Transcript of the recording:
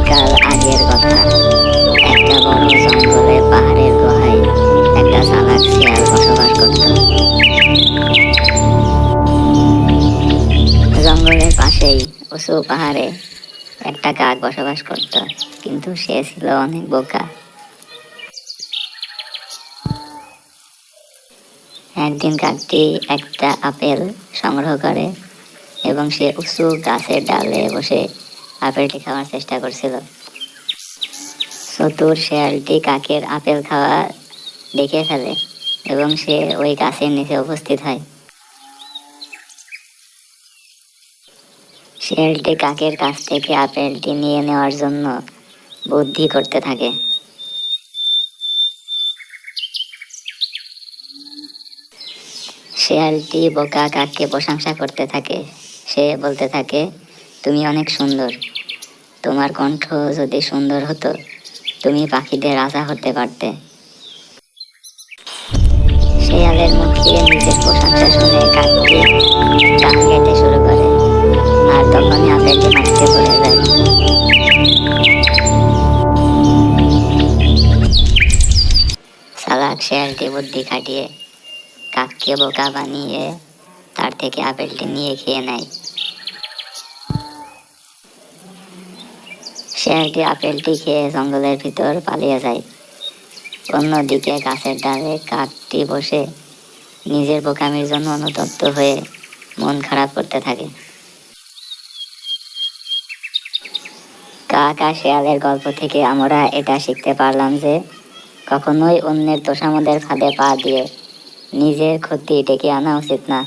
অনেককাল আগের কথা। একটা বড় জঙ্গলে পাহাড়ের গুহায় একটা চালাক শিয়াল বসবাস করত। জঙ্গলের পাশেই উঁচু পাহাড়ে একটা কাক বসবাস করত, কিন্তু সে ছিল অনেক বোকা। একদিন কাকটি একটা আপেল সংগ্রহ করে এবং সে উঁচু গাছের ডালে বসে আপেলটি খাওয়ার চেষ্টা করছিল। চতুর শেয়ালটি কাকের আপেল খাওয়া দেখে ফেলে এবং সে ওই গাছের নিচে উপস্থিত হয়। শেয়ালটি কাকের কাছ থেকে আপেলটি নিয়ে নেওয়ার জন্য বুদ্ধি করতে থাকে। শেয়ালটি বোকা কাককে প্রশংসা করতে থাকে। সে বলতে থাকে, তুমি অনেক সুন্দর। তোমার কণ্ঠ যদি সুন্দর হতো, তুমি পাখিদের রাজা হতে পারতে। শেয়ালের মুখে নিজের প্রশংসা শুনে কাকটি গান গাইতে শুরু করে, আর তখনই আপেলটি মাটিতে পড়ে যায়। চালাক শেয়ালটি বুদ্ধি খাটিয়ে কাককে বোকা বানিয়ে তার থেকে আপেলটি নিয়ে খেয়ে নেয়। শেয়ালটি আপেলটি খেয়ে জঙ্গলের ভিতর পালিয়ে যায়। অন্যদিকে গাছের ডালে কাকটি বসে নিজের বোকামির জন্য অনুতপ্ত হয়ে মন খারাপ করতে থাকে। কাক আর শেয়ালের গল্প থেকে আমরা এটা শিখতে পারলাম যে কখনোই অন্যের তোষামোদের ফাঁদে পা দিয়ে নিজের ক্ষতি ডেকে আনা উচিত না।